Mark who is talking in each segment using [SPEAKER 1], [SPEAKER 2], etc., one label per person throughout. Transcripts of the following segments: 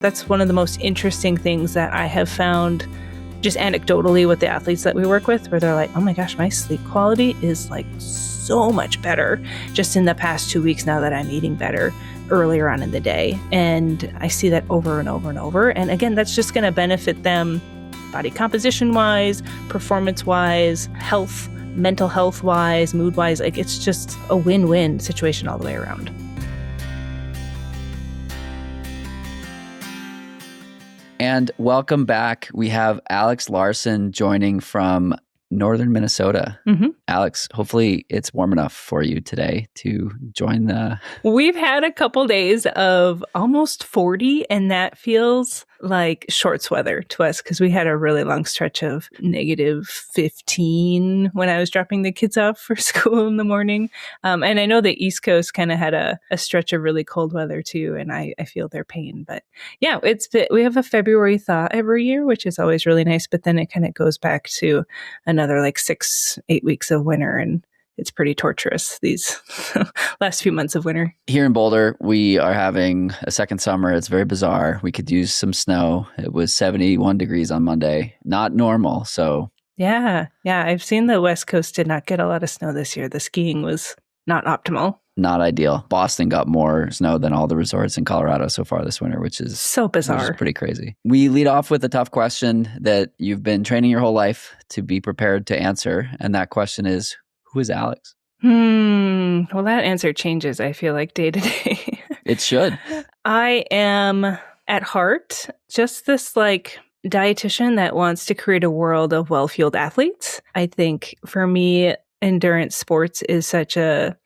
[SPEAKER 1] That's one of the most interesting things that I have found just anecdotally with the athletes that we work with, where they're like, oh my gosh, my sleep quality is like so much better just in the past 2 weeks now that I'm eating better earlier on in the day. And I see that over and over and over. And again, that's just going to benefit them body composition wise, performance wise, health, mental health wise, mood wise. Like it's just a win-win situation all the way around.
[SPEAKER 2] And welcome back. We have Alex Larson joining from northern Minnesota. Mm-hmm. Alex, hopefully it's warm enough for you today to join the...
[SPEAKER 1] We've had a couple days of almost 40, and that feels like shorts weather to us because we had a really long stretch of negative 15 when I was dropping the kids off for school in the morning. And I know the East Coast kind of had a stretch of really cold weather too, and I feel their pain. But yeah, we have a February thaw every year, which is always really nice, but then it kind of goes back to another like 6-8 weeks of winter, and it's pretty torturous these last few months of winter.
[SPEAKER 2] Here in Boulder, we are having a second summer. It's very bizarre. We could use some snow. It was 71 degrees on Monday. Not normal. So
[SPEAKER 1] yeah. I've seen the West Coast did not get a lot of snow this year. The skiing was not optimal.
[SPEAKER 2] Not ideal. Boston got more snow than all the resorts in Colorado so far this winter, which is
[SPEAKER 1] so bizarre.
[SPEAKER 2] Which is pretty crazy. We lead off with a tough question that you've been training your whole life to be prepared to answer. And that question is, who is Alex?
[SPEAKER 1] Well, that answer changes, I feel like, day to day.
[SPEAKER 2] It should.
[SPEAKER 1] I am at heart just this like dietitian that wants to create a world of well-fueled athletes. I think for me, endurance sports is such a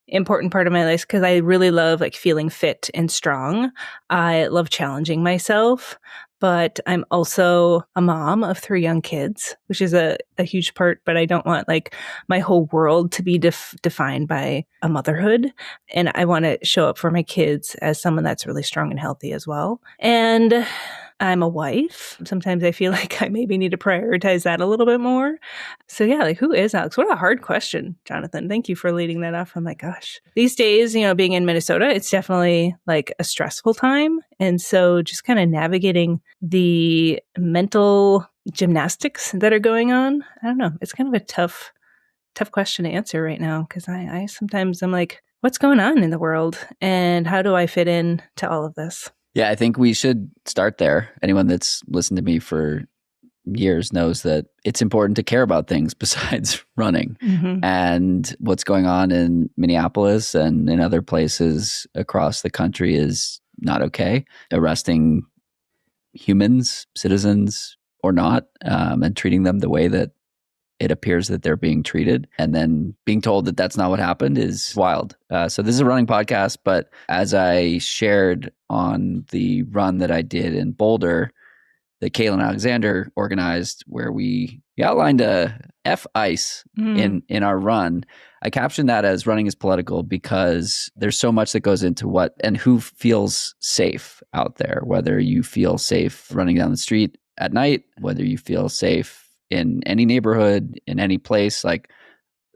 [SPEAKER 1] important part of my life because I really love like feeling fit and strong. I love challenging myself, but I'm also a mom of 3 young kids, which is a huge part, but I don't want like my whole world to be defined by a motherhood. And I want to show up for my kids as someone that's really strong and healthy as well. And I'm a wife. Sometimes I feel like I maybe need to prioritize that a little bit more. So yeah, like who is Alex? What a hard question, Jonathan. Thank you for leading that off. I'm like, gosh, these days, being in Minnesota, it's definitely like a stressful time. And so just kind of navigating the mental gymnastics that are going on. I don't know. It's kind of a tough question to answer right now because I sometimes I'm like, what's going on in the world and how do I fit in to all of this?
[SPEAKER 2] Yeah, I think we should start there. Anyone that's listened to me for years knows that it's important to care about things besides running. Mm-hmm. And what's going on in Minneapolis and in other places across the country is not okay. Arresting humans, citizens or not, and treating them the way that it appears that they're being treated, and then being told that that's not what happened is wild. So this is a running podcast, but as I shared on the run that I did in Boulder, that Caitlin Alexander organized, where we outlined a F-ICE in our run, I captioned that as running is political because there's so much that goes into what and who feels safe out there, whether you feel safe running down the street at night, whether you feel safe in any neighborhood, in any place, like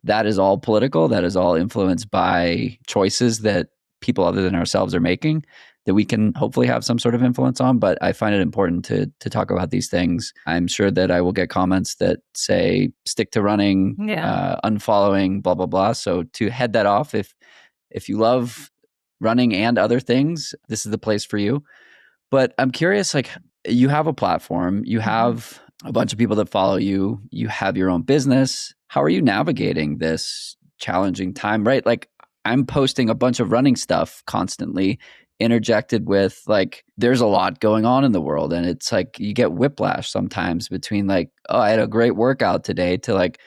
[SPEAKER 2] that is all political. That is all influenced by choices that people other than ourselves are making that we can hopefully have some sort of influence on. But I find it important to talk about these things. I'm sure that I will get comments that say, stick to running, unfollowing, blah, blah, blah. So to head that off, if you love running and other things, this is the place for you. But I'm curious, like you have a platform, you have a bunch of people that follow you, you have your own business. How are you navigating this challenging time, right? Like I'm posting a bunch of running stuff constantly, interjected with like, there's a lot going on in the world. And it's like, you get whiplash sometimes between like, oh, I had a great workout today to like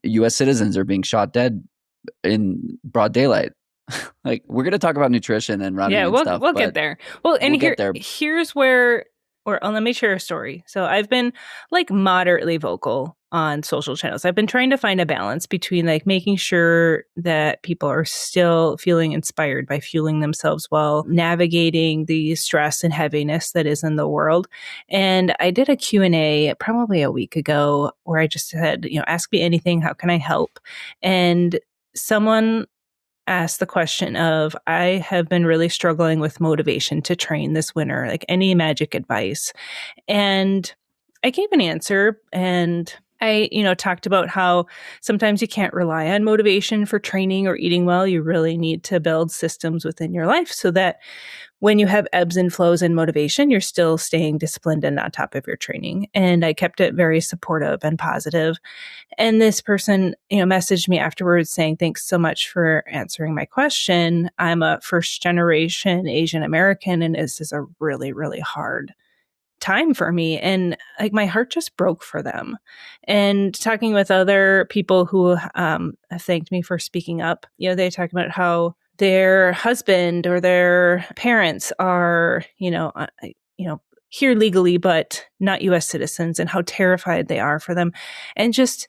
[SPEAKER 2] US citizens are being shot dead in broad daylight. Like we're going to talk about nutrition and running and stuff.
[SPEAKER 1] We'll get there. Well, and here's where let me share a story. So I've been like moderately vocal on social channels. I've been trying to find a balance between like making sure that people are still feeling inspired by fueling themselves while navigating the stress and heaviness that is in the world. And I did a Q&A probably a week ago where I just said, ask me anything. How can I help? And someone asked the question of, I have been really struggling with motivation to train this winter, like any magic advice. And I gave an answer, and I, talked about how sometimes you can't rely on motivation for training or eating well. You really need to build systems within your life so that when you have ebbs and flows in motivation, you're still staying disciplined and on top of your training. And I kept it very supportive and positive. And this person, messaged me afterwards saying, thanks so much for answering my question. I'm a first generation Asian American, and this is a really, really hard time for me. And like my heart just broke for them. And talking with other people who have thanked me for speaking up, they talk about how their husband or their parents are, here legally, but not US citizens, and how terrified they are for them. And just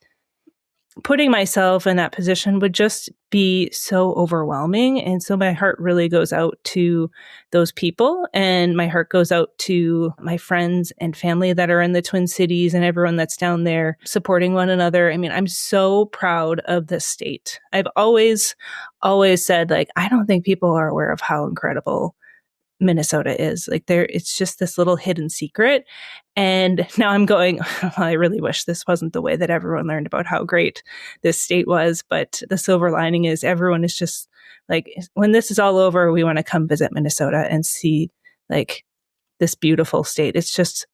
[SPEAKER 1] putting myself in that position would just be so overwhelming. And so my heart really goes out to those people, and my heart goes out to my friends and family that are in the Twin Cities and everyone that's down there supporting one another. I mean, I'm so proud of this state. I've always said, like, I don't think people are aware of how incredible Minnesota is. Like, it's just this little hidden secret. And now I'm going, well, I really wish this wasn't the way that everyone learned about how great this state was. But the silver lining is everyone is just like, when this is all over, we want to come visit Minnesota and see like this beautiful state. It's just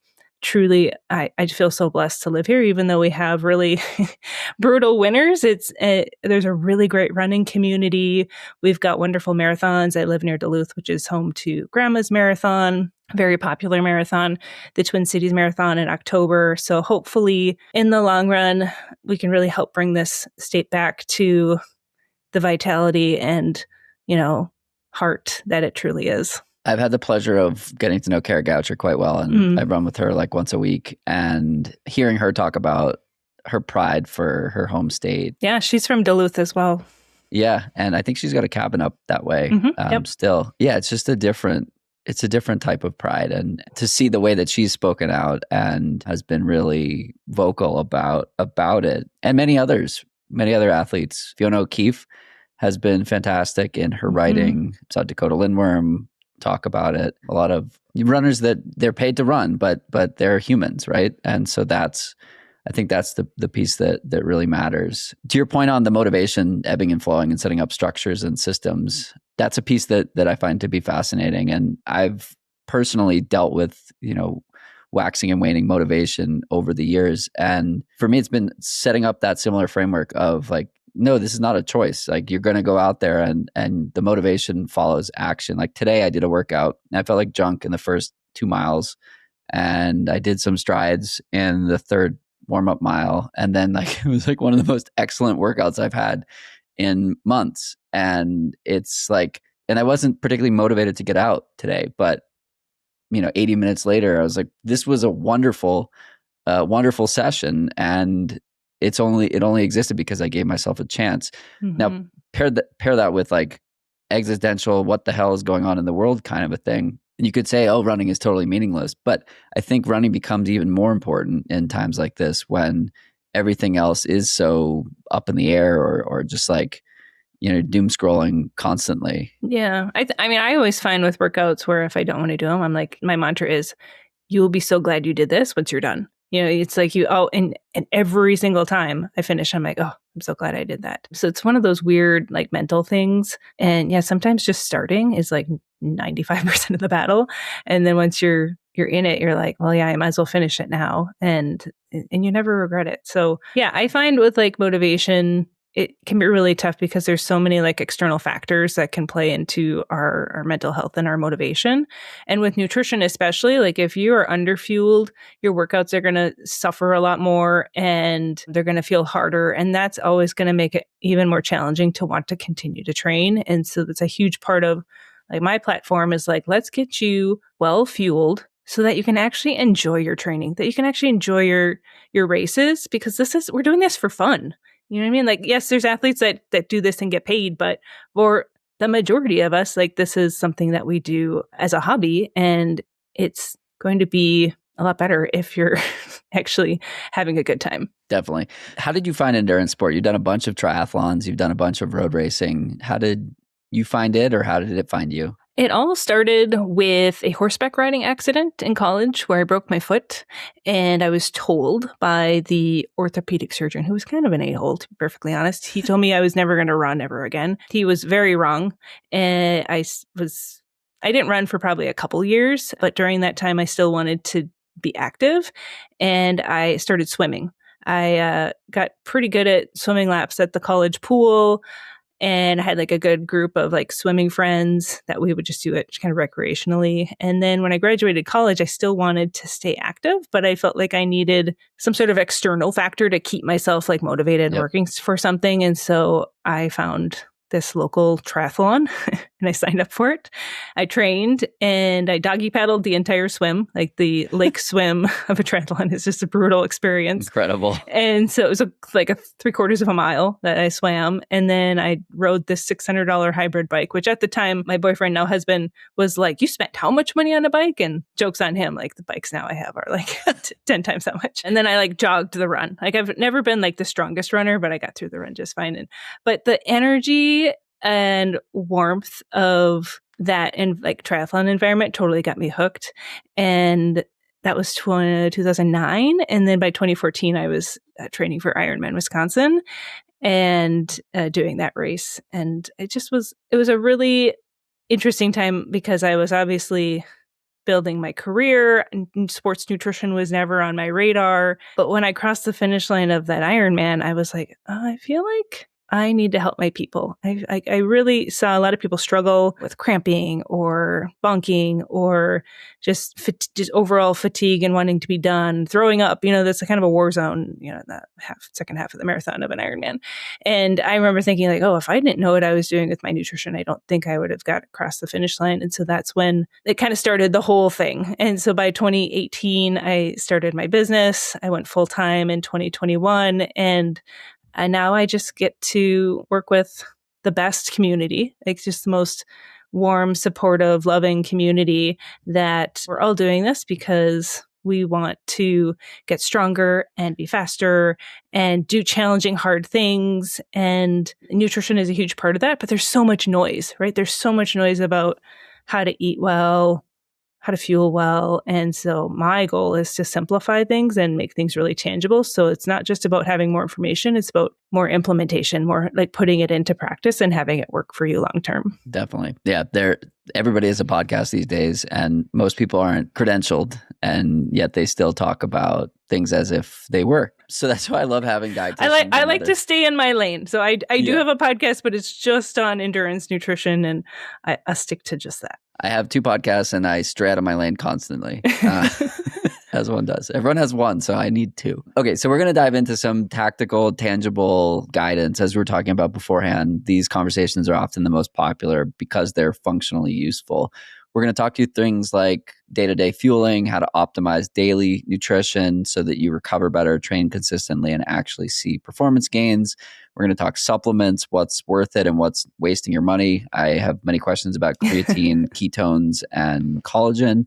[SPEAKER 1] truly, I feel so blessed to live here, even though we have really brutal winters. There's a really great running community. We've got wonderful marathons. I live near Duluth, which is home to Grandma's Marathon, very popular marathon, the Twin Cities Marathon in October. So hopefully in the long run, we can really help bring this state back to the vitality and, heart that it truly is.
[SPEAKER 2] I've had the pleasure of getting to know Kara Goucher quite well, and I run with her like once a week, and hearing her talk about her pride for her home state.
[SPEAKER 1] Yeah, she's from Duluth as well.
[SPEAKER 2] Yeah, and I think she's got a cabin up that way still. Yeah, it's just a different type of pride, and to see the way that she's spoken out and has been really vocal about it, and many other athletes. Fiona O'Keefe has been fantastic in her writing. Saw Dakota Lindworm talk about it. A lot of runners that they're paid to run, but they're humans, right? And so I think that's the piece that really matters. To your point on the motivation ebbing and flowing and setting up structures and systems, that's a piece that I find to be fascinating. And I've personally dealt with, waxing and waning motivation over the years. And for me, it's been setting up that similar framework of like, no, this is not a choice. Like, you're going to go out there and the motivation follows action. Like today I did a workout and I felt like junk in the first 2 miles, and I did some strides in the third warm-up mile. And then like, it was like one of the most excellent workouts I've had in months. And it's like, and I wasn't particularly motivated to get out today, but 80 minutes later, I was like, this was a wonderful session. And it only existed because I gave myself a chance. Now, pair that with like existential, what the hell is going on in the world kind of a thing. And you could say, oh, running is totally meaningless. But I think running becomes even more important in times like this when everything else is so up in the air or just like, doom scrolling constantly.
[SPEAKER 1] Yeah. I always find with workouts where if I don't want to do them, I'm like, my mantra is, you will be so glad you did this once you're done. It's like and every single time I finish, I'm like, oh, I'm so glad I did that. So it's one of those weird like mental things. And yeah, sometimes just starting is like 95% of the battle. And then once you're in it, you're like, well, yeah, I might as well finish it now. And you never regret it. So yeah, I find with like motivation, it can be really tough because there's so many like external factors that can play into our mental health and our motivation. And with nutrition, especially, like if you are underfueled, your workouts are going to suffer a lot more and they're going to feel harder. And that's always going to make it even more challenging to want to continue to train. And so that's a huge part of like my platform is like, let's get you well fueled so that you can actually enjoy your training, that you can actually enjoy your races, because we're doing this for fun. You know what I mean? Like, yes, there's athletes that do this and get paid, but for the majority of us, like this is something that we do as a hobby, and it's going to be a lot better if you're actually having a good time.
[SPEAKER 2] Definitely. How did you find endurance sport? You've done a bunch of triathlons. You've done a bunch of road racing. How did you find it, or how did it find you?
[SPEAKER 1] It all started with a horseback riding accident in college where I broke my foot, and I was told by the orthopedic surgeon, who was kind of an a-hole, to be perfectly honest. He told me I was never going to run ever again. He was very wrong. And I didn't run for probably a couple years, but during that time I still wanted to be active, and I started swimming. I got pretty good at swimming laps at the college pool. And I had like a good group of like swimming friends that we would just do it kind of recreationally. And then when I graduated college, I still wanted to stay active, but I felt like I needed some sort of external factor to keep myself like motivated working for something. And so I found this local triathlon and I signed up for it. I trained and I doggy paddled the entire swim. Like the lake swim of a triathlon is just a brutal experience.
[SPEAKER 2] Incredible.
[SPEAKER 1] And so it was like a 3/4 of a mile that I swam. And then I rode this $600 hybrid bike, which at the time, my boyfriend, now husband, was like, "You spent how much money on a bike?" And jokes on him, like the bikes now I have are like 10 times that much. And then I like jogged the run. Like I've never been like the strongest runner, but I got through the run just fine. But the energy and warmth of that and like triathlon environment totally got me hooked. And that was 2009. And then by 2014, I was training for Ironman Wisconsin and doing that race. And it was a really interesting time because I was obviously building my career, and sports nutrition was never on my radar. But when I crossed the finish line of that Ironman, I was like, oh, I feel like I need to help my people. I really saw a lot of people struggle with cramping or bonking or just overall fatigue and wanting to be done, throwing up. That's a kind of a war zone, that second half of the marathon of an Ironman. And I remember thinking like, oh, if I didn't know what I was doing with my nutrition, I don't think I would have got across the finish line. And so that's when it kind of started the whole thing. And so by 2018, I started my business. I went full time in 2021, and now I just get to work with the best community, like just the most warm, supportive, loving community, that we're all doing this because we want to get stronger and be faster and do challenging, hard things. And nutrition is a huge part of that. But there's so much noise, right? There's so much noise about how to eat well, how to fuel well. And so my goal is to simplify things and make things really tangible. So it's not just about having more information, it's about more implementation, more like putting it into practice and having it work for you long term.
[SPEAKER 2] Definitely. Yeah. Everybody has a podcast these days, and most people aren't credentialed, and yet they still talk about things as if they were. So that's why I love having dietitians.
[SPEAKER 1] I like to stay in my lane. So I do have a podcast, but it's just on endurance nutrition, and I stick to just that.
[SPEAKER 2] I have 2 podcasts and I stray out of my lane constantly, as one does. Everyone has one, so I need 2. Okay, so we're going to dive into some tactical, tangible guidance. As we were talking about beforehand, these conversations are often the most popular because they're functionally useful. We're going to talk to you things like day-to-day fueling, how to optimize daily nutrition so that you recover better, train consistently, and actually see performance gains. We're going to talk supplements, what's worth it and what's wasting your money. I have many questions about creatine, ketones, and collagen.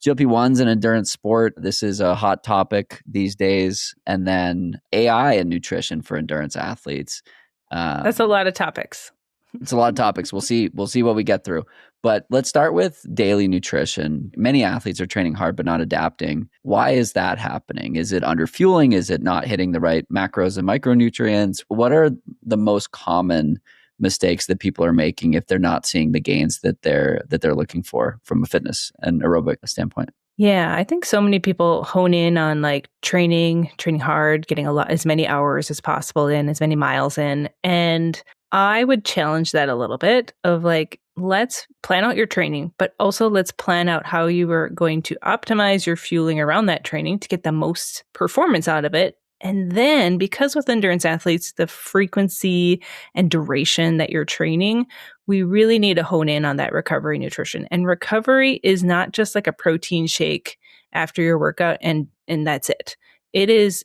[SPEAKER 2] GLP-1s and endurance sport. This is a hot topic these days. And then AI and nutrition for endurance athletes.
[SPEAKER 1] That's a lot of topics.
[SPEAKER 2] It's a lot of topics. We'll see what we get through. But let's start with daily nutrition. Many athletes are training hard but not adapting. Why is that happening? Is it underfueling? Is it not hitting the right macros and micronutrients? What are the most common mistakes that people are making if they're not seeing the gains that they're looking for from a fitness and aerobic standpoint?
[SPEAKER 1] Yeah, I think so many people hone in on like training hard, getting as many hours as possible in, as many miles in. And I would challenge that a little bit of like, let's plan out your training, but also let's plan out how you are going to optimize your fueling around that training to get the most performance out of it. And then, because with endurance athletes, the frequency and duration that you're training, we really need to hone in on that recovery nutrition. And recovery is not just like a protein shake after your workout and that's it. It is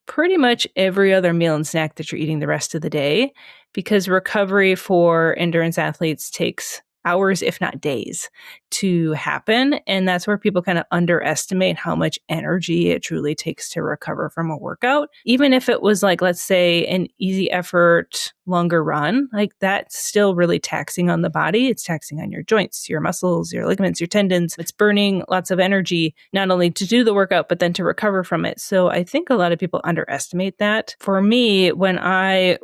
[SPEAKER 1] pretty much every other meal and snack that you're eating the rest of the day, because recovery for endurance athletes takes hours, if not days, to happen. And that's where people kind of underestimate how much energy it truly takes to recover from a workout. Even if it was like, let's say, an easy effort, longer run, like that's still really taxing on the body. It's taxing on your joints, your muscles, your ligaments, your tendons. It's burning lots of energy, not only to do the workout, but then to recover from it. So I think a lot of people underestimate that. For me, when I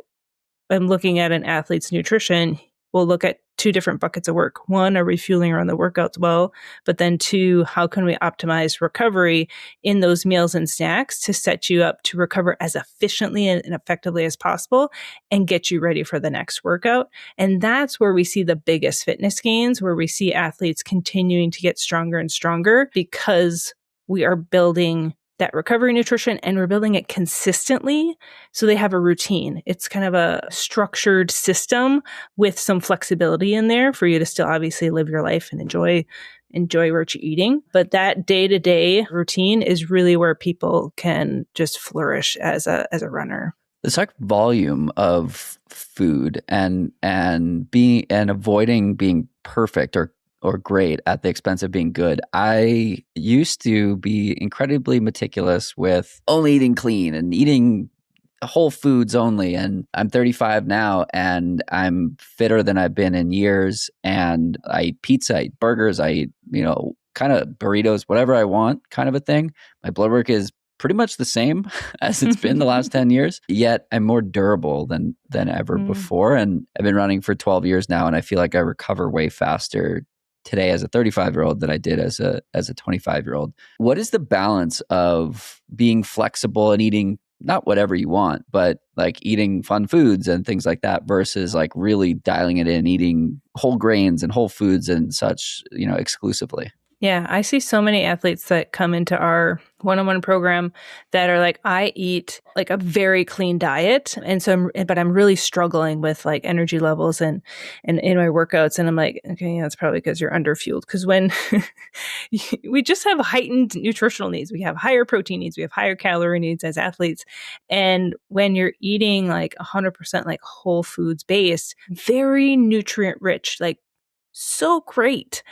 [SPEAKER 1] am looking at an athlete's nutrition, we'll look at two different buckets of work. One, are we fueling around the workouts well? But then two, how can we optimize recovery in those meals and snacks to set you up to recover as efficiently and effectively as possible and get you ready for the next workout? And that's where we see the biggest fitness gains, where we see athletes continuing to get stronger and stronger because we are building that recovery nutrition and we're building it consistently. So they have a routine. It's kind of a structured system with some flexibility in there for you to still obviously live your life and enjoy what you're eating. But that day-to-day routine is really where people can just flourish as a runner.
[SPEAKER 2] It's like volume of food and avoiding being perfect or great at the expense of being good. I used to be incredibly meticulous with only eating clean and eating whole foods only. And I'm 35 now and I'm fitter than I've been in years. And I eat pizza, I eat burgers, I eat, kind of burritos, whatever I want kind of a thing. My blood work is pretty much the same as it's been the last 10 years, yet I'm more durable than ever before. And I've been running for 12 years now. And I feel like I recover way faster today as a 35-year-old that I did as a 25-year-old. What is the balance of being flexible and eating not whatever you want, but like eating fun foods and things like that versus like really dialing it in, eating whole grains and whole foods and such, exclusively?
[SPEAKER 1] Yeah, I see so many athletes that come into our one-on-one program that are like, I eat like a very clean diet. And so, but I'm really struggling with like energy levels and in my workouts. And I'm like, okay, yeah, it's probably because you're underfueled. Because when we just have heightened nutritional needs, we have higher protein needs, we have higher calorie needs as athletes. And when you're eating like 100% like whole foods based, very nutrient rich, like so great.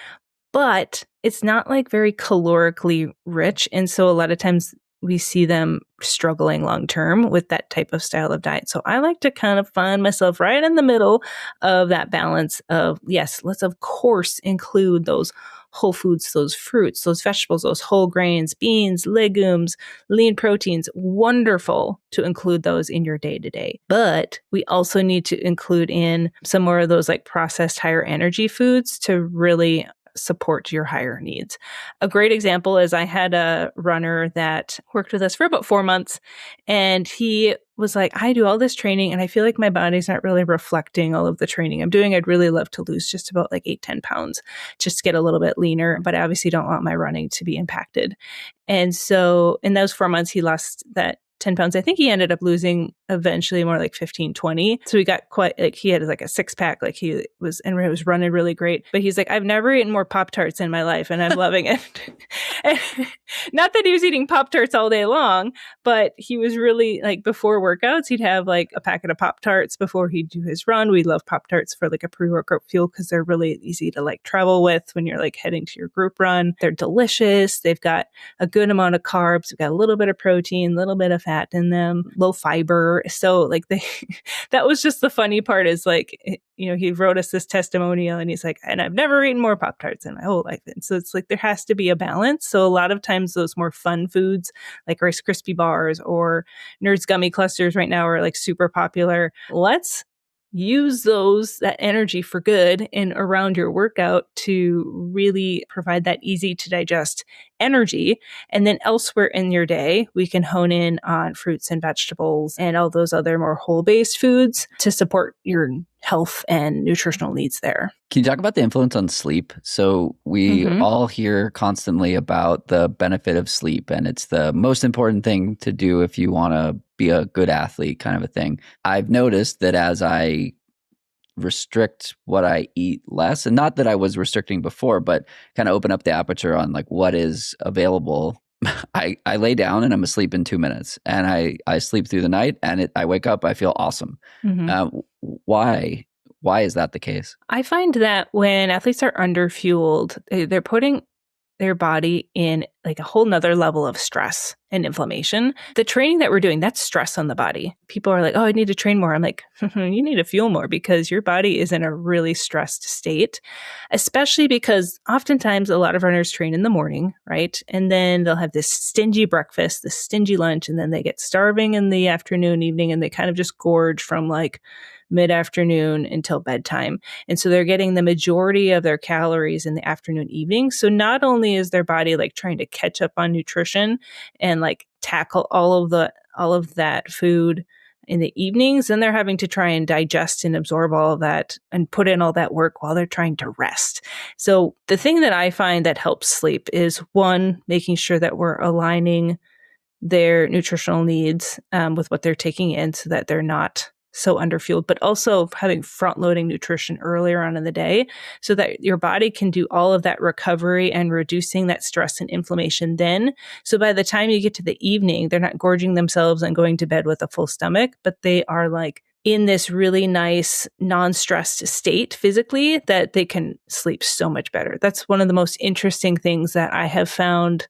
[SPEAKER 1] But it's not like very calorically rich. And so a lot of times we see them struggling long term with that type of style of diet. So I like to kind of find myself right in the middle of that balance of, yes, let's of course include those whole foods, those fruits, those vegetables, those whole grains, beans, legumes, lean proteins. Wonderful to include those in your day to day. But we also need to include in some more of those like processed higher energy foods to really support your higher needs. A great example is I had a runner that worked with us for about 4 months, and he was like, I do all this training and I feel like my body's not really reflecting all of the training I'm doing. I'd really love to lose just about like 8-10 pounds just to get a little bit leaner, but I obviously don't want my running to be impacted. And so in those 4 months, he lost that 10 pounds. I think he ended up losing eventually more like 15, 20. So he got quite like, he had like a 6-pack, like he was, and it was running really great. But he's like, I've never eaten more Pop-Tarts in my life and I'm loving it. And not that he was eating Pop-Tarts all day long, but he was really like before workouts, he'd have like a packet of Pop-Tarts before he'd do his run. We love Pop-Tarts for like a pre-workout fuel because they're really easy to like travel with when you're like heading to your group run. They're delicious. They've got a good amount of carbs. We've got a little bit of protein, a little bit of fat in them, low fiber. So like that was just the funny part is like, he wrote us this testimonial and he's like, and I've never eaten more Pop-Tarts in my whole life. And so it's like, there has to be a balance. So a lot of times those more fun foods like Rice Krispie bars or Nerds gummy clusters right now are like super popular. Let's use that energy for good and around your workout to really provide that easy to digest energy. And then elsewhere in your day, we can hone in on fruits and vegetables and all those other more whole-based foods to support your health and nutritional needs there.
[SPEAKER 2] Can you talk about the influence on sleep? So we all hear constantly about the benefit of sleep, and it's the most important thing to do if you want to be a good athlete, kind of a thing. I've noticed that as I restrict what I eat less, and not that I was restricting before, but kind of open up the aperture on like what is available. I lay down and I'm asleep in 2 minutes, and I sleep through the night, and I wake up, I feel awesome. Why Why is that the case?
[SPEAKER 1] I find that when athletes are underfueled, they're putting their body in like a whole nother level of stress and inflammation. The training that we're doing, that's stress on the body. People are like, oh, I need to train more. I'm like, you need to fuel more because your body is in a really stressed state, especially because oftentimes a lot of runners train in the morning, right? And then they'll have this stingy breakfast, this stingy lunch, and then they get starving in the afternoon, evening, and they kind of just gorge from like mid-afternoon until bedtime. And so they're getting the majority of their calories in the afternoon, evening. So not only is their body like trying to catch up on nutrition and like tackle all of that food in the evenings, then they're having to try and digest and absorb all of that and put in all that work while they're trying to rest. So the thing that I find that helps sleep is, one, making sure that we're aligning their nutritional needs with what they're taking in so that they're not so underfueled, but also having front-loading nutrition earlier on in the day so that your body can do all of that recovery and reducing that stress and inflammation then. So by the time you get to the evening, they're not gorging themselves and going to bed with a full stomach, but they are like in this really nice non-stressed state physically that they can sleep so much better. That's one of the most interesting things that I have found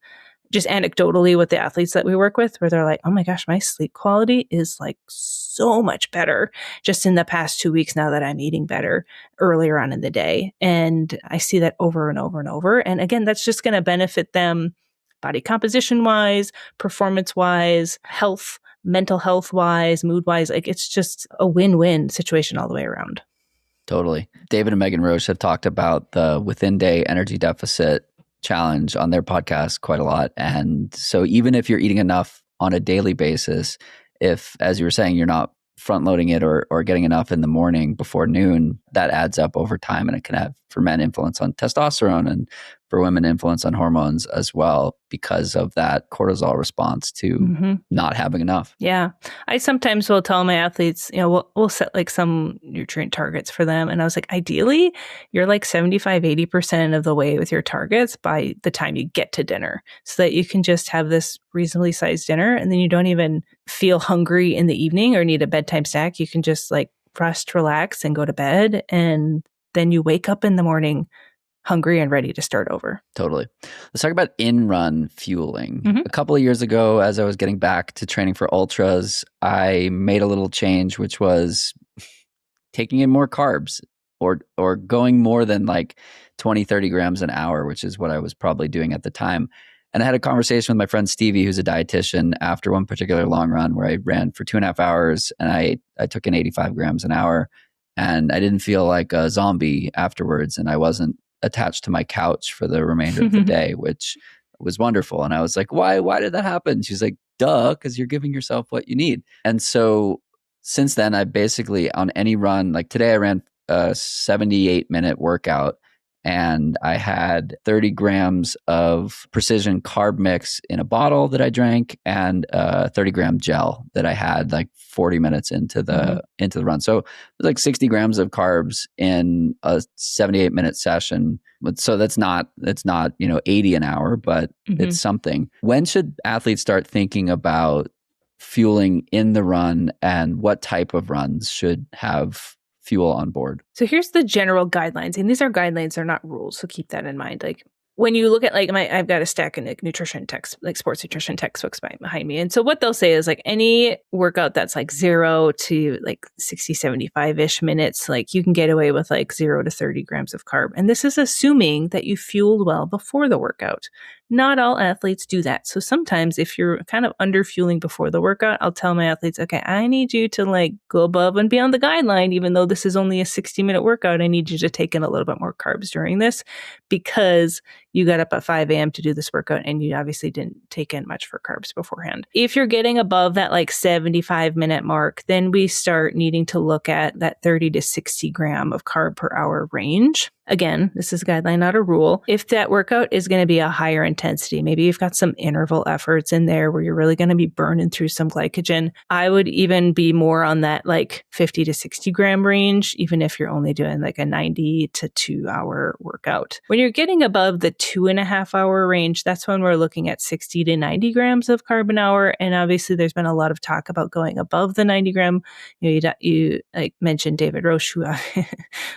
[SPEAKER 1] just anecdotally with the athletes that we work with, where they're like, oh my gosh, my sleep quality is like so much better just in the past 2 weeks now that I'm eating better earlier on in the day. And I see that over and over and over. And again, that's just going to benefit them body composition wise, performance wise, health, mental health wise, mood wise. Like it's just a win-win situation all the way around.
[SPEAKER 2] Totally. David and Megan Roche have talked about the within day energy deficit challenge on their podcast quite a lot. And so even if you're eating enough on a daily basis, if, as you were saying, you're not front loading it or getting enough in the morning before noon, that adds up over time. And it can have, for men, influence on testosterone, and for women, influence on hormones as well, because of that cortisol response to not having enough.
[SPEAKER 1] Yeah. I sometimes will tell my athletes, we'll set like some nutrient targets for them. And I was like, ideally, you're like 75, 80% of the way with your targets by the time you get to dinner, so that you can just have this reasonably sized dinner. And then you don't even feel hungry in the evening or need a bedtime snack. You can just like rest, relax, and go to bed. And then you wake up in the morning hungry and ready to start over.
[SPEAKER 2] Totally. Let's talk about in-run fueling. A couple of years ago, as I was getting back to training for ultras, I made a little change, which was taking in more carbs or going more than like 20, 30 grams an hour, which is what I was probably doing at the time. And I had a conversation with my friend Stevie, who's a dietitian, after one particular long run where I ran for 2.5 hours and I took in 85 grams an hour, and I didn't feel like a zombie afterwards, and I wasn't attached to my couch for the remainder of the day, which was wonderful. And I was like, why did that happen? She's like, duh, because you're giving yourself what you need. And so since then, I basically, on any run, like today I ran a 78-minute workout, and I had 30 grams of precision carb mix in a bottle that I drank, and a 30-gram gel that I had like 40 minutes into the run. So it was like 60 grams of carbs in a 78-minute session. So that's not 80 an hour, but it's something. When should athletes start thinking about fueling in the run, and what type of runs should have fuel on board?
[SPEAKER 1] So here's the general guidelines, and these are guidelines, they're not rules. So keep that in mind. Like when you look at like I've got a stack of like nutrition text, like sports nutrition textbooks behind me. And so what they'll say is like any workout that's like 0 to like 60, 75-ish minutes, like you can get away with like 0 to 30 grams of carb. And this is assuming that you fueled well before the workout. Not all athletes do that. So sometimes if you're kind of under fueling before the workout, I'll tell my athletes, okay, I need you to like go above and beyond the guideline, even though this is only a 60-minute workout. I need you to take in a little bit more carbs during this, because you got up at 5 a.m. to do this workout and you obviously didn't take in much for carbs beforehand. If you're getting above that like 75-minute mark, then we start needing to look at that 30 to 60 gram of carb per hour range. again, this is a guideline, not a rule. If that workout is going to be a higher intensity, maybe you've got some interval efforts in there where you're really going to be burning through some glycogen. I would even be more on that like 50 to 60 gram range, even if you're only doing like a 90 to 2 hour workout. When you're getting above the 2.5 hour range, that's when we're looking at 60 to 90 grams of carb an hour. And obviously there's been a lot of talk about going above the 90 gram. You like mentioned David Roche,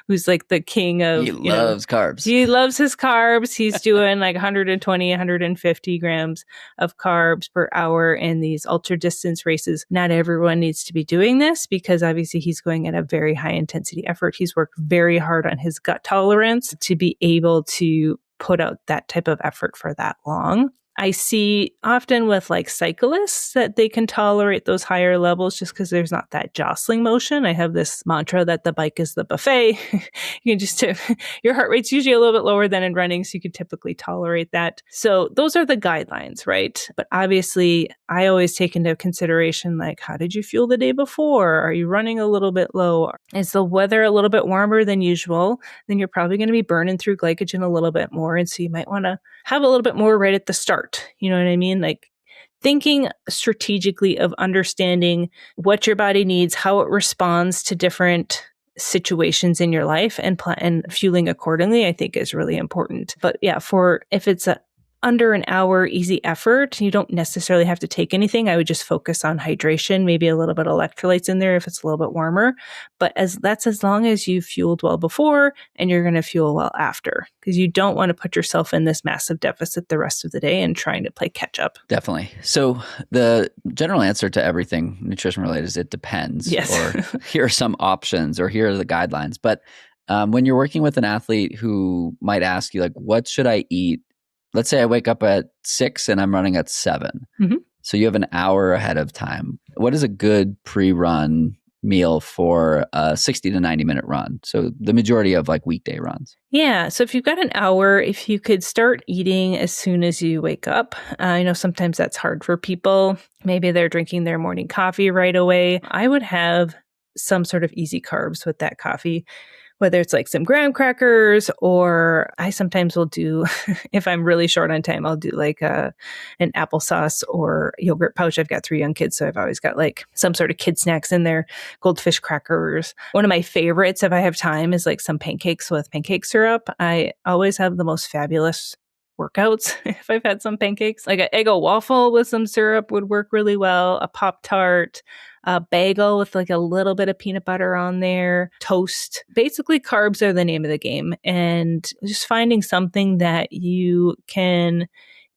[SPEAKER 1] who's like the king of,
[SPEAKER 2] he loves carbs.
[SPEAKER 1] He loves his carbs. He's doing like 120, 150 grams of carbs per hour in these ultra distance races. Not everyone needs to be doing this because obviously he's going at a very high intensity effort. He's worked very hard on his gut tolerance to be able to put out that type of effort for that long. I see often with like cyclists that they can tolerate those higher levels just because there's not that jostling motion. I have this mantra that the bike is the buffet. You can just, your heart rate's usually a little bit lower than in running, so you can typically tolerate that. So those are the guidelines, right? But obviously, I always take into consideration, like, how did you feel the day before? Are you running a little bit low? Is the weather a little bit warmer than usual? Then you're probably going to be burning through glycogen a little bit more. And so you might want to have a little bit more right at the start. You know what I mean? Like thinking strategically of understanding what your body needs, how it responds to different situations in your life and fueling accordingly, I think is really important. But yeah, if it's under an hour easy effort, you don't necessarily have to take anything. I would just focus on hydration, maybe a little bit of electrolytes in there if it's a little bit warmer. But that's as long as you fueled well before and you're going to fuel well after, because you don't want to put yourself in this massive deficit the rest of the day and trying to play catch up.
[SPEAKER 2] Definitely. So the general answer to everything nutrition related is it depends.
[SPEAKER 1] Yes.
[SPEAKER 2] Or here are some options, or here are the guidelines. But when you're working with an athlete who might ask you, like, what should I eat? Let's say I wake up at 6 and I'm running at 7. Mm-hmm. So you have an hour ahead of time. What is a good pre-run meal for a 60 to 90 minute run? So the majority of like weekday runs.
[SPEAKER 1] Yeah. So if you've got an hour, if you could start eating as soon as you wake up, I know sometimes that's hard for people. Maybe they're drinking their morning coffee right away. I would have some sort of easy carbs with that coffee, whether it's like some graham crackers, or I sometimes will do, if I'm really short on time, I'll do like an applesauce or yogurt pouch. I've got 3 young kids, so I've always got like some sort of kid snacks in there, goldfish crackers. One of my favorites, if I have time, is like some pancakes with pancake syrup. I always have the most fabulous workouts if I've had some pancakes. Like an Eggo waffle with some syrup would work really well. A Pop-Tart, a bagel with like a little bit of peanut butter on there, toast. Basically, carbs are the name of the game. And just finding something that you can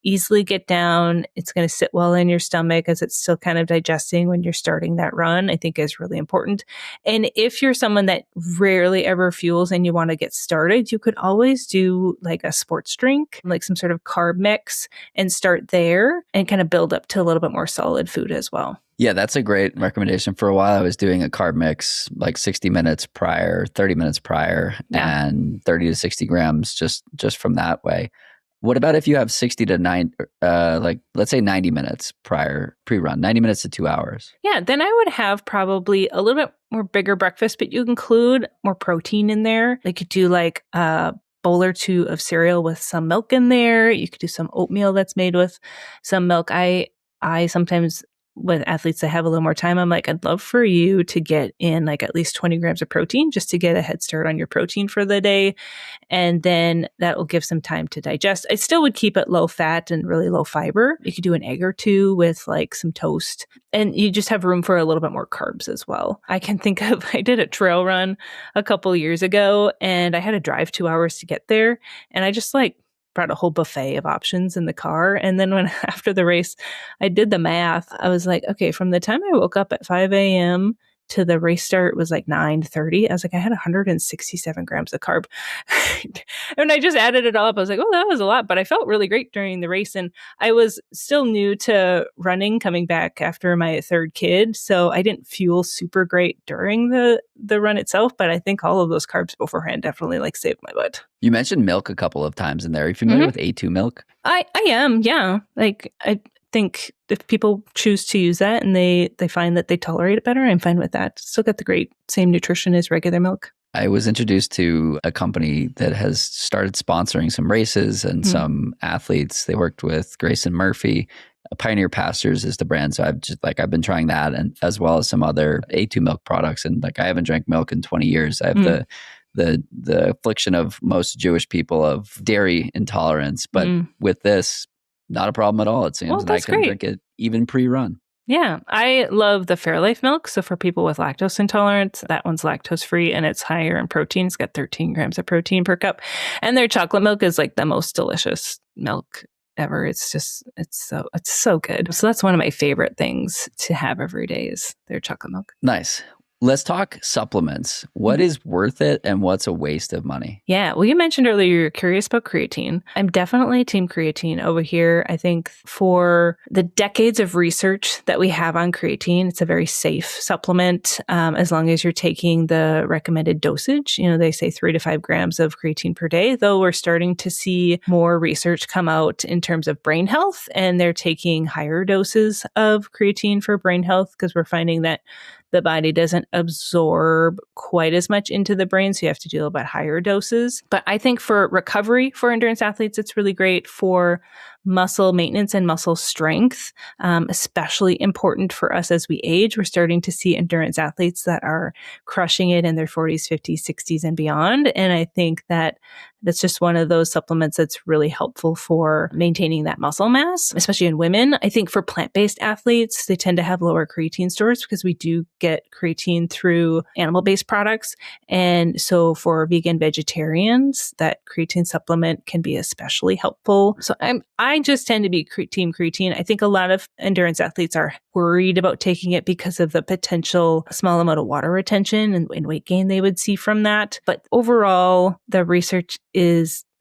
[SPEAKER 1] easily get down. It's going to sit well in your stomach as it's still kind of digesting when you're starting that run, I think is really important. And if you're someone that rarely ever fuels and you want to get started, you could always do like a sports drink, like some sort of carb mix, and start there and kind of build up to a little bit more solid food as well.
[SPEAKER 2] Yeah, that's a great recommendation. For a while, I was doing a carb mix like 60 minutes prior, 30 minutes prior, and 30 to 60 grams just from that way. What about if you have 60 to 90, like let's say 90 minutes prior pre-run, 90 minutes to 2 hours?
[SPEAKER 1] Yeah, then I would have probably a little bit more bigger breakfast, but you include more protein in there. You could do like a bowl or 2 of cereal with some milk in there. You could do some oatmeal that's made with some milk. I sometimes, with athletes that have a little more time, I'm like, I'd love for you to get in like at least 20 grams of protein just to get a head start on your protein for the day. And then that will give some time to digest. I still would keep it low fat and really low fiber. You could do an egg or 2 with like some toast, and you just have room for a little bit more carbs as well. I can think of, I did a trail run a couple years ago and I had to drive 2 hours to get there. And I just like brought a whole buffet of options in the car. And then after the race, I did the math. I was like, okay, from the time I woke up at 5 a.m. to the race start was like 9:30. I was like, I had 167 grams of carb. And I just added it all up. I was like, oh, that was a lot, but I felt really great during the race. And I was still new to running, coming back after my 3rd kid. So I didn't fuel super great during the run itself, but I think all of those carbs beforehand definitely like saved my butt.
[SPEAKER 2] You mentioned milk a couple of times in there. Are you familiar with A2 milk?
[SPEAKER 1] I am, yeah. Like I think if people choose to use that and they find that they tolerate it better, I'm fine with that. Still got the great same nutrition as regular milk.
[SPEAKER 2] I was introduced to a company that has started sponsoring some races and some athletes. They worked with Grayson Murphy. Pioneer Pastures is the brand. So I've been trying that, and as well as some other A2 milk products. And like, I haven't drank milk in 20 years. I have the affliction of most Jewish people of dairy intolerance. But with this, not a problem at all, it seems. And I can drink it even pre-run.
[SPEAKER 1] Yeah, I love the Fairlife milk. So for people with lactose intolerance, that one's lactose free and it's higher in protein. It's got 13 grams of protein per cup. And their chocolate milk is like the most delicious milk ever. It's so good. So that's one of my favorite things to have every day is their chocolate milk.
[SPEAKER 2] Nice. Let's talk supplements. What is worth it and what's a waste of money?
[SPEAKER 1] Yeah. Well, you mentioned earlier you're curious about creatine. I'm definitely team creatine over here. I think for the decades of research that we have on creatine, it's a very safe supplement as long as you're taking the recommended dosage. You know, they say 3 to 5 grams of creatine per day, though we're starting to see more research come out in terms of brain health, and they're taking higher doses of creatine for brain health because we're finding that the body doesn't absorb quite as much into the brain, so you have to do a little bit higher doses. But I think for recovery for endurance athletes, it's really great for muscle maintenance and muscle strength, especially important for us as we age. We're starting to see endurance athletes that are crushing it in their 40s, 50s, 60s, and beyond. And I think that that's just one of those supplements that's really helpful for maintaining that muscle mass, especially in women. I think for plant-based athletes, they tend to have lower creatine stores because we do get creatine through animal-based products. And so for vegan vegetarians, that creatine supplement can be especially helpful. So I just tend to be team creatine. I think a lot of endurance athletes are worried about taking it because of the potential small amount of water retention and weight gain they would see from that. But overall, the research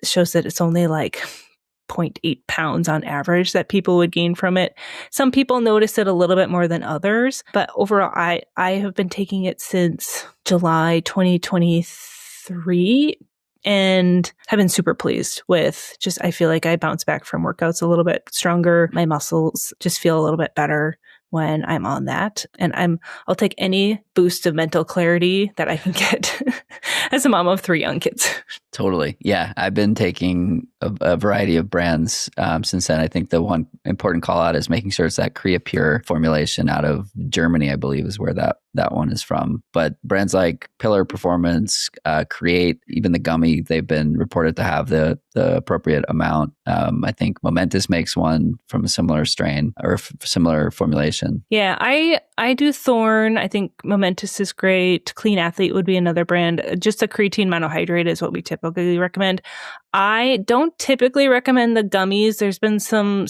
[SPEAKER 1] shows that it's only like 0.8 pounds on average that people would gain from it. Some people notice it a little bit more than others, but overall, I have been taking it since July 2023 and have been super pleased with I feel like I bounce back from workouts a little bit stronger. My muscles just feel a little bit better when I'm on that. And I'll take any boost of mental clarity that I can get as a mom of 3 young kids.
[SPEAKER 2] Totally. Yeah. I've been taking a variety of brands since then. I think the one important call out is making sure it's that Creapure formulation out of Germany, I believe is where that one is from. But brands like Pillar Performance, Create, even the gummy, they've been reported to have the appropriate amount. I think Momentous makes one from a similar strain or similar formulation.
[SPEAKER 1] Yeah, I do Thorne. I think Momentous is great. Clean Athlete would be another brand. Just a creatine monohydrate is what we typically recommend. I don't typically recommend the gummies. There's been some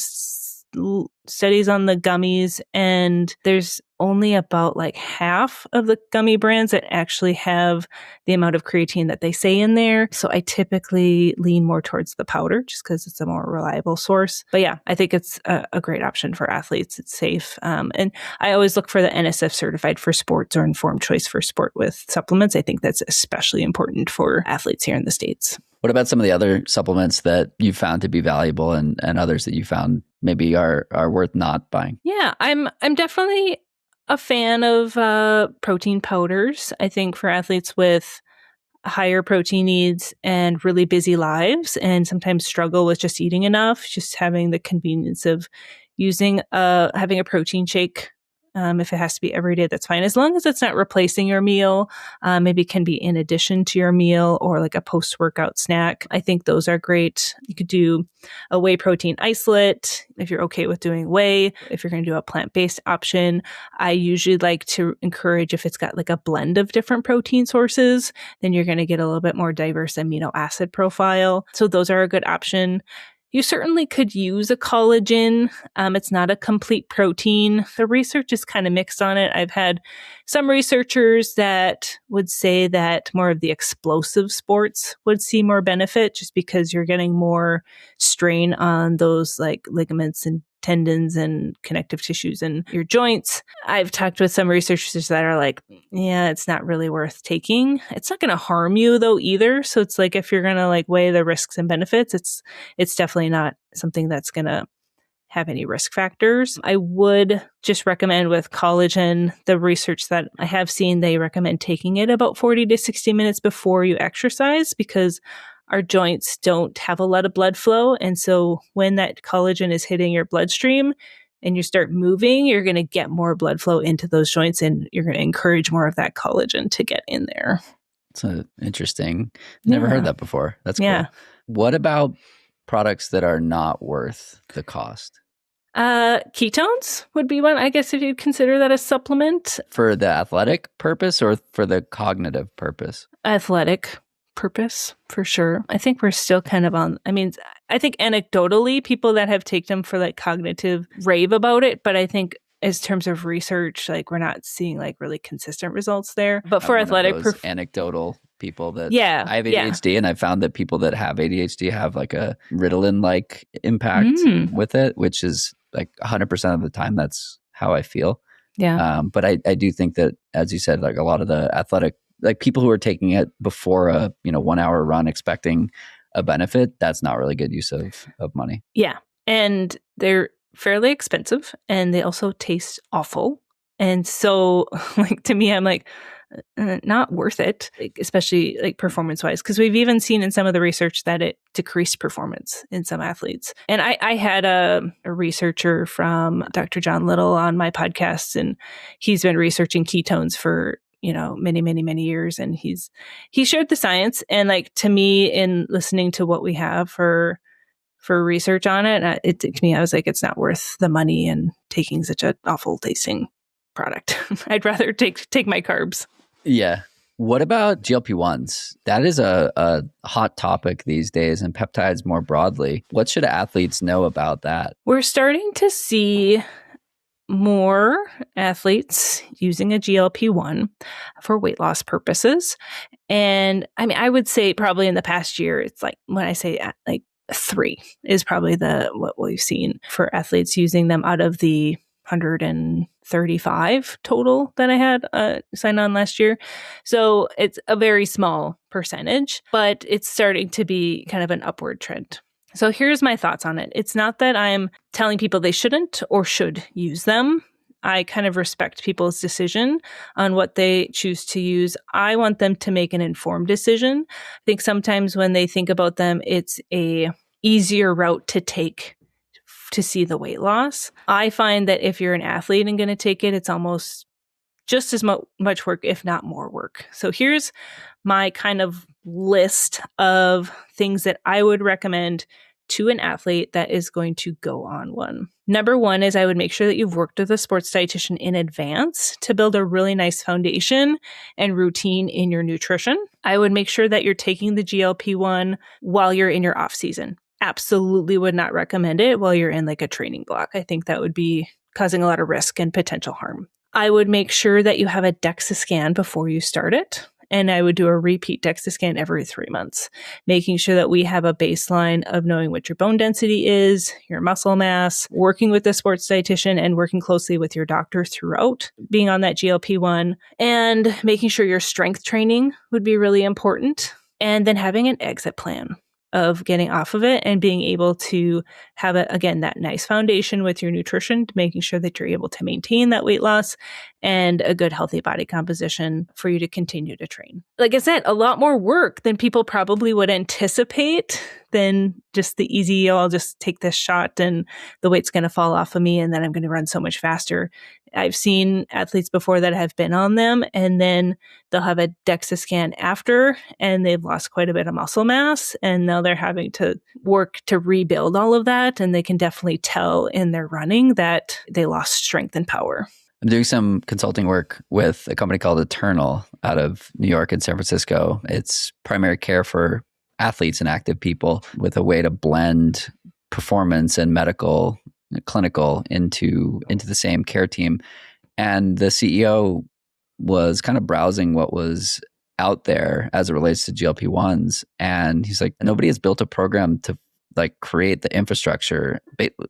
[SPEAKER 1] studies on the gummies, and there's only about like half of the gummy brands that actually have the amount of creatine that they say in there. So I typically lean more towards the powder just because it's a more reliable source. But yeah, I think it's a great option for athletes. It's safe. And I always look for the NSF certified for sports or informed choice for sport with supplements. I think that's especially important for athletes here in the States.
[SPEAKER 2] What about some of the other supplements that you found to be valuable and others that you found maybe are worth not buying?
[SPEAKER 1] Yeah, I'm definitely a fan of protein powders. I think for athletes with higher protein needs and really busy lives and sometimes struggle with just eating enough, just having the convenience of having a protein shake. If it has to be every day, that's fine. As long as it's not replacing your meal, maybe it can be in addition to your meal or like a post-workout snack. I think those are great. You could do a whey protein isolate if you're okay with doing whey. If you're going to do a plant-based option, I usually like to encourage if it's got like a blend of different protein sources, then you're going to get a little bit more diverse amino acid profile. So those are a good option. You certainly could use a collagen. It's not a complete protein. The research is kind of mixed on it. I've had some researchers that would say that more of the explosive sports would see more benefit just because you're getting more strain on those like ligaments and tendons and connective tissues in your joints. I've talked with some researchers that are like, yeah, it's not really worth taking. It's not going to harm you though either. So it's like if you're going to like weigh the risks and benefits, it's definitely not something that's going to have any risk factors. I would just recommend with collagen, the research that I have seen, they recommend taking it about 40 to 60 minutes before you exercise because our joints don't have a lot of blood flow. And so when that collagen is hitting your bloodstream and you start moving, you're going to get more blood flow into those joints and you're going to encourage more of that collagen to get in there.
[SPEAKER 2] It's interesting. Never heard that before. That's cool. What about products that are not worth the cost?
[SPEAKER 1] Ketones would be one, I guess, if you'd consider that a supplement.
[SPEAKER 2] For the athletic purpose or for the cognitive purpose?
[SPEAKER 1] Athletic purpose, for sure. I think we're still kind of on, I think anecdotally, people that have taken them for like cognitive rave about it, but I think as terms of research, like we're not seeing like really consistent results there. But for athletic
[SPEAKER 2] anecdotal people that I have
[SPEAKER 1] ADHD
[SPEAKER 2] and I found that people that have ADHD have like a Ritalin-like impact with it, which is like 100% of the time that's how I feel.
[SPEAKER 1] Yeah.
[SPEAKER 2] But I do think that, as you said, like a lot of the athletic, like people who are taking it before a 1 hour run expecting a benefit, that's not really good use of money.
[SPEAKER 1] Yeah. And they're fairly expensive and they also taste awful. And so like to me, I'm like, not worth it, like, especially like performance wise, because we've even seen in some of the research that it decreased performance in some athletes. And I had a researcher from Dr. John Little on my podcast, and he's been researching ketones for many, many, many years. And he shared the science. And like to me, in listening to what we have for research on it, to me, I was like, it's not worth the money and taking such an awful tasting product. I'd rather take my carbs.
[SPEAKER 2] Yeah. What about GLP-1s? That is a hot topic these days, and peptides more broadly. What should athletes know about that?
[SPEAKER 1] We're starting to see more athletes using a GLP-1 for weight loss purposes. And I would say probably in the past year, it's like when I say like 3 is probably what we've seen for athletes using them out of the 135 total that I had signed on last year. So it's a very small percentage, but it's starting to be kind of an upward trend. So here's my thoughts on it. It's not that I'm telling people they shouldn't or should use them. I kind of respect people's decision on what they choose to use. I want them to make an informed decision. I think sometimes when they think about them, it's a easier route to take to see the weight loss. I find that if you're an athlete and going to take it, it's almost just as much work, if not more work. So here's my kind of list of things that I would recommend to an athlete that is going to go on one. Number 1 is I would make sure that you've worked with a sports dietitian in advance to build a really nice foundation and routine in your nutrition. I would make sure that you're taking the GLP-1 while you're in your off season. Absolutely would not recommend it while you're in like a training block. I think that would be causing a lot of risk and potential harm. I would make sure that you have a DEXA scan before you start it. And I would do a repeat DEXA scan every 3 months, making sure that we have a baseline of knowing what your bone density is, your muscle mass, working with the sports dietitian and working closely with your doctor throughout being on that GLP-1, and making sure your strength training would be really important. And then having an exit plan of getting off of it and being able to have that nice foundation with your nutrition, making sure that you're able to maintain that weight loss and a good healthy body composition for you to continue to train. Like I said, a lot more work than people probably would anticipate than just the easy, I'll just take this shot and the weight's going to fall off of me and then I'm going to run so much faster. I've seen athletes before that have been on them and then they'll have a DEXA scan after and they've lost quite a bit of muscle mass and now they're having to work to rebuild all of that, and they can definitely tell in their running that they lost strength and power.
[SPEAKER 2] I'm doing some consulting work with a company called Eternal out of New York and San Francisco. It's primary care for athletes and active people with a way to blend performance and medical, clinical into the same care team. And the CEO was kind of browsing what was out there as it relates to GLP-1s. And he's like, nobody has built a program to like create the infrastructure,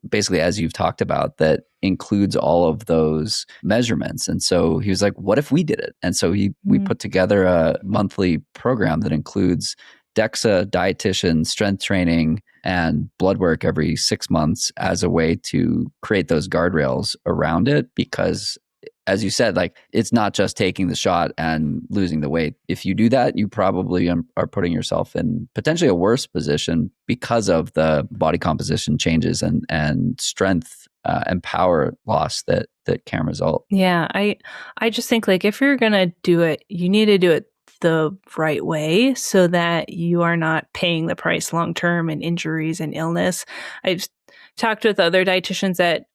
[SPEAKER 2] basically, as you've talked about, that includes all of those measurements. And so he was like, what if we did it? And so we put together a monthly program that includes DEXA, dietitian, strength training, and blood work every 6 months as a way to create those guardrails around it. Because as you said, like, it's not just taking the shot and losing the weight. If you do that, you probably are putting yourself in potentially a worse position because of the body composition changes and strength and power loss that can result.
[SPEAKER 1] Yeah, I just think, like, if you're gonna do it, you need to do it the right way so that you are not paying the price long term in injuries and illness. I've talked with other dietitians that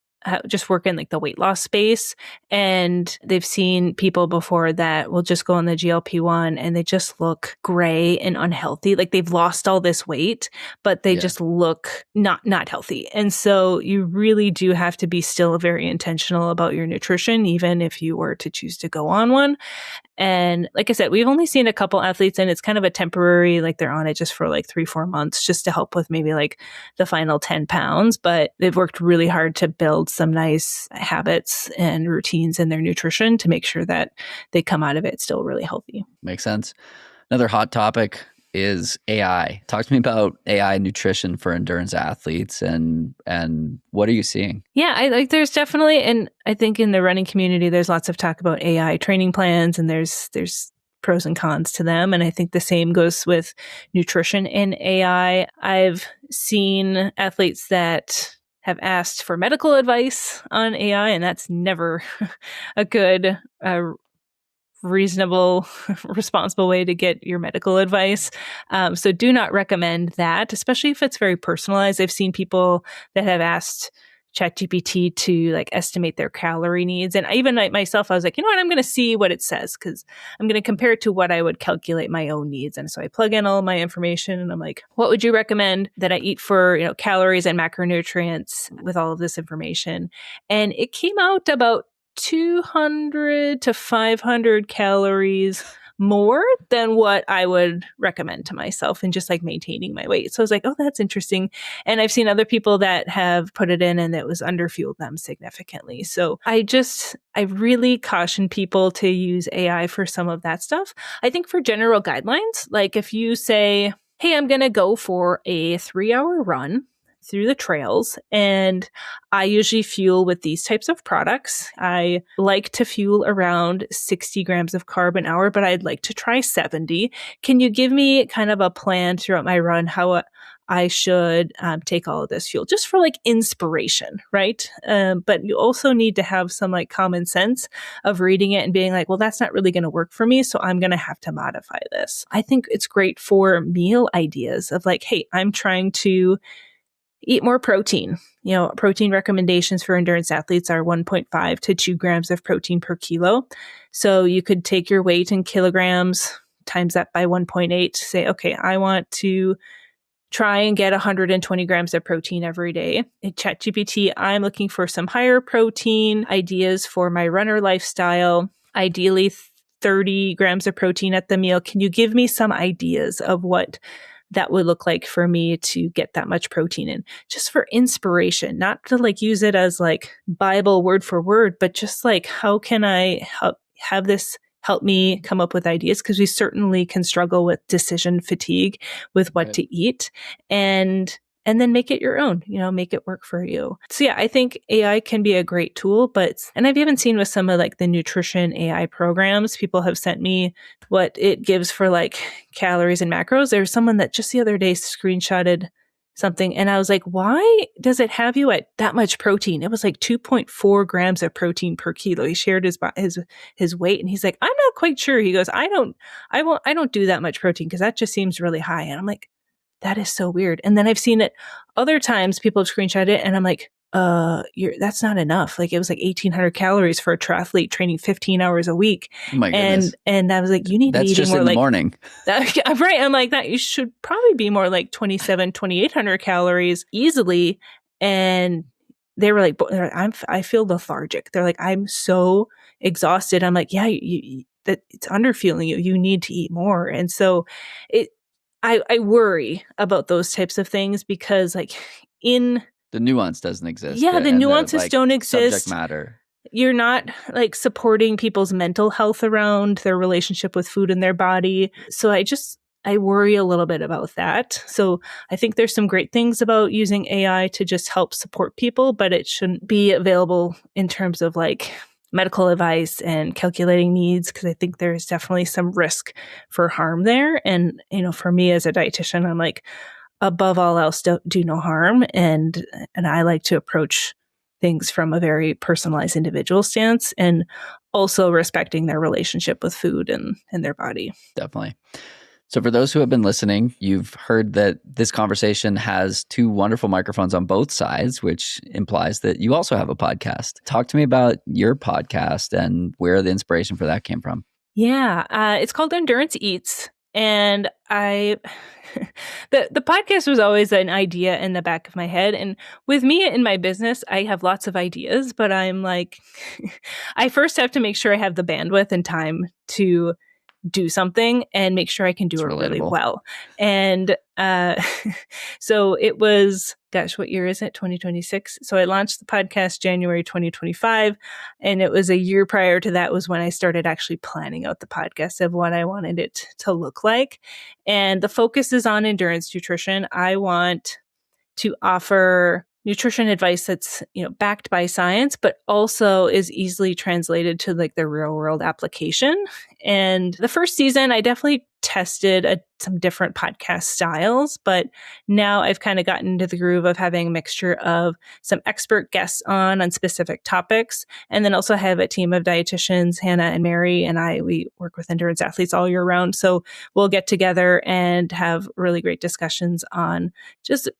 [SPEAKER 1] just work in like the weight loss space, and they've seen people before that will just go on the GLP-1 and they just look gray and unhealthy. Like they've lost all this weight, but they just look not healthy. And so you really do have to be still very intentional about your nutrition, even if you were to choose to go on one. And like I said, we've only seen a couple athletes, and it's kind of a temporary, like they're on it just for like 3-4 months just to help with maybe like the final 10 pounds. But they've worked really hard to build some nice habits and routines in their nutrition to make sure that they come out of it still really healthy.
[SPEAKER 2] Makes sense. Another hot topic is AI. Talk to me about AI nutrition for endurance athletes, and what are you seeing?
[SPEAKER 1] Yeah, I like there's definitely, and I think in the running community there's lots of talk about AI training plans, and there's pros and cons to them, and I think the same goes with nutrition in AI. I've seen athletes that have asked for medical advice on AI, and that's never a good reasonable, responsible way to get your medical advice. So do not recommend that, especially if it's very personalized. I've seen people that have asked ChatGPT to like estimate their calorie needs. And even myself, I was like, you know what, I'm going to see what it says because I'm going to compare it to what I would calculate my own needs. And so I plug in all my information and I'm like, what would you recommend that I eat for, calories and macronutrients with all of this information? And it came out about 200 to 500 calories more than what I would recommend to myself in just like maintaining my weight. So I was like, oh, that's interesting. And I've seen other people that have put it in and it was underfueled them significantly. So I really caution people to use AI for some of that stuff. I think for general guidelines, like if you say, hey, I'm going to go for a 3-hour run through the trails, and I usually fuel with these types of products. I like to fuel around 60 grams of carb an hour, but I'd like to try 70. Can you give me kind of a plan throughout my run how I should take all of this fuel, just for like inspiration, right? But you also need to have some like common sense of reading it and being like, well, that's not really going to work for me, so I'm going to have to modify this. I think it's great for meal ideas of like, hey, I'm trying to eat more protein. Protein recommendations for endurance athletes are 1.5 to 2 grams of protein per kilo. So you could take your weight in kilograms, times that by 1.8, say, okay, I want to try and get 120 grams of protein every day. In ChatGPT, I'm looking for some higher protein ideas for my runner lifestyle, ideally 30 grams of protein at the meal. Can you give me some ideas of what that would look like for me to get that much protein in, just for inspiration, not to like use it as like Bible word for word, but just like, how can I have this help me come up with ideas? Because we certainly can struggle with decision fatigue with what to eat, and then make it your own, make it work for you. So yeah, I think AI can be a great tool, and I've even seen with some of like the nutrition AI programs, people have sent me what it gives for like calories and macros. There's someone that just the other day screenshotted something and I was like, why does it have you at that much protein? It was like 2.4 grams of protein per kilo. He shared his weight and he's like, I'm not quite sure. He goes, I don't do that much protein because that just seems really high. And I'm like, that is so weird. And then I've seen it other times, people have screenshot it and I'm like, that's not enough. Like it was like 1,800 calories for a triathlete training 15 hours a week.
[SPEAKER 2] Oh my goodness.
[SPEAKER 1] And I was like, you need
[SPEAKER 2] that's
[SPEAKER 1] to eat
[SPEAKER 2] just
[SPEAKER 1] more
[SPEAKER 2] in the
[SPEAKER 1] like
[SPEAKER 2] morning.
[SPEAKER 1] Right. I'm like, that you should probably be more like 2,800 calories easily. And they were like, I feel lethargic. They're like, I'm so exhausted. I'm like, yeah, that it's underfueling you. You need to eat more. And so I worry about those types of things because like the
[SPEAKER 2] nuance doesn't exist.
[SPEAKER 1] Yeah, the nuances don't exist.
[SPEAKER 2] Subject matter.
[SPEAKER 1] You're not like supporting people's mental health around their relationship with food in their body. So I worry a little bit about that. So I think there's some great things about using AI to just help support people, but it shouldn't be available in terms of like medical advice and calculating needs, because I think there's definitely some risk for harm there. And, for me as a dietitian, I'm like, above all else, don't do no harm. And I like to approach things from a very personalized individual stance, and also respecting their relationship with food and their body.
[SPEAKER 2] Definitely. So for those who have been listening, you've heard that this conversation has two wonderful microphones on both sides, which implies that you also have a podcast. Talk to me about your podcast and where the inspiration for that came from.
[SPEAKER 1] Yeah, it's called Endurance Eats. And the podcast was always an idea in the back of my head. And with me in my business, I have lots of ideas, but I'm like, I first have to make sure I have the bandwidth and time to do something and make sure I can do it really well. And so it was, what year is it? 2026. So I launched the podcast January 2025. And it was a year prior to that was when I started actually planning out the podcast of what I wanted it to look like. And the focus is on endurance nutrition. I want to offer nutrition advice that's, backed by science, but also is easily translated to like the real world application. And the first season, I definitely tested some different podcast styles, but now I've kind of gotten into the groove of having a mixture of some expert guests on specific topics. And then also have a team of dietitians, Hannah and Mary, and we work with endurance athletes all year round. So we'll get together and have really great discussions on just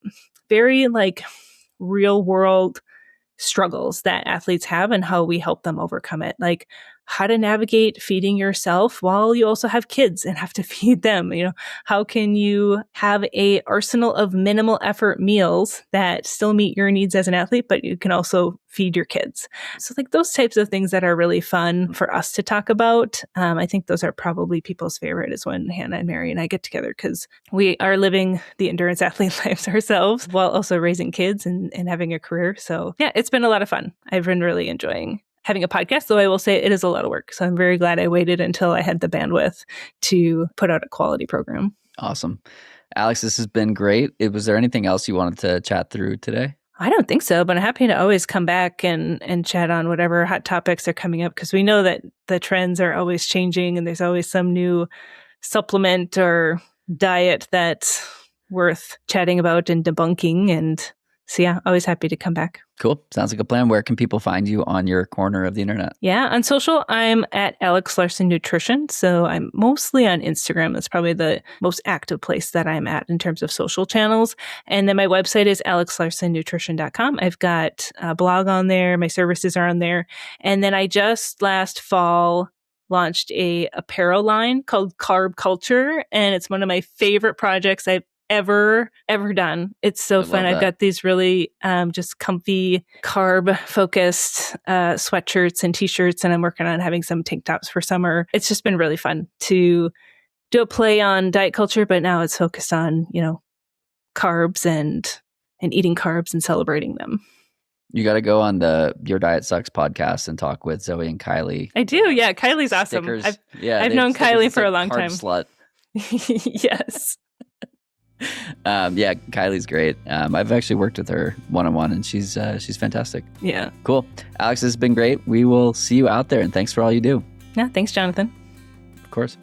[SPEAKER 1] very like real world struggles that athletes have and how we help them overcome it. Like how to navigate feeding yourself while you also have kids and have to feed them. How can you have a arsenal of minimal effort meals that still meet your needs as an athlete, but you can also feed your kids? So like those types of things that are really fun for us to talk about. I think those are probably people's favorite is when Hannah and Mary and I get together, because we are living the endurance athlete lives ourselves while also raising kids and having a career. So yeah, it's been a lot of fun. I've been really enjoying having a podcast, though I will say it is a lot of work. So I'm very glad I waited until I had the bandwidth to put out a quality program.
[SPEAKER 2] Awesome. Alex, this has been great. Was there anything else you wanted to chat through today?
[SPEAKER 1] I don't think so, but I'm happy to always come back and chat on whatever hot topics are coming up, because we know that the trends are always changing and there's always some new supplement or diet that's worth chatting about and debunking. And so yeah, always happy to come back.
[SPEAKER 2] Cool. Sounds like a plan. Where can people find you on your corner of the internet?
[SPEAKER 1] Yeah, on social, I'm at Alex Larson Nutrition. So I'm mostly on Instagram. That's probably the most active place that I'm at in terms of social channels. And then my website is alexlarsonnutrition.com. I've got a blog on there. My services are on there. And then I just last fall launched a apparel line called Carb Culture. And it's one of my favorite projects I've ever done. It's so fun. I've got these really just comfy carb focused sweatshirts and t-shirts, and I'm working on having some tank tops for summer. It's just been really fun to do a play on diet culture, but now it's focused on, carbs and eating carbs and celebrating them.
[SPEAKER 2] You got to go on the Your Diet Sucks podcast and talk with Zoe and Kylie.
[SPEAKER 1] I do. Yeah. Kylie's awesome. I've known Kylie for a long time.
[SPEAKER 2] Slut.
[SPEAKER 1] Yes.
[SPEAKER 2] Yeah, Kylie's great. I've actually worked with her one-on-one, and she's fantastic.
[SPEAKER 1] Yeah.
[SPEAKER 2] Cool. Alex, this has been great. We will see you out there, and thanks for all you do.
[SPEAKER 1] Yeah, thanks, Jonathan.
[SPEAKER 2] Of course.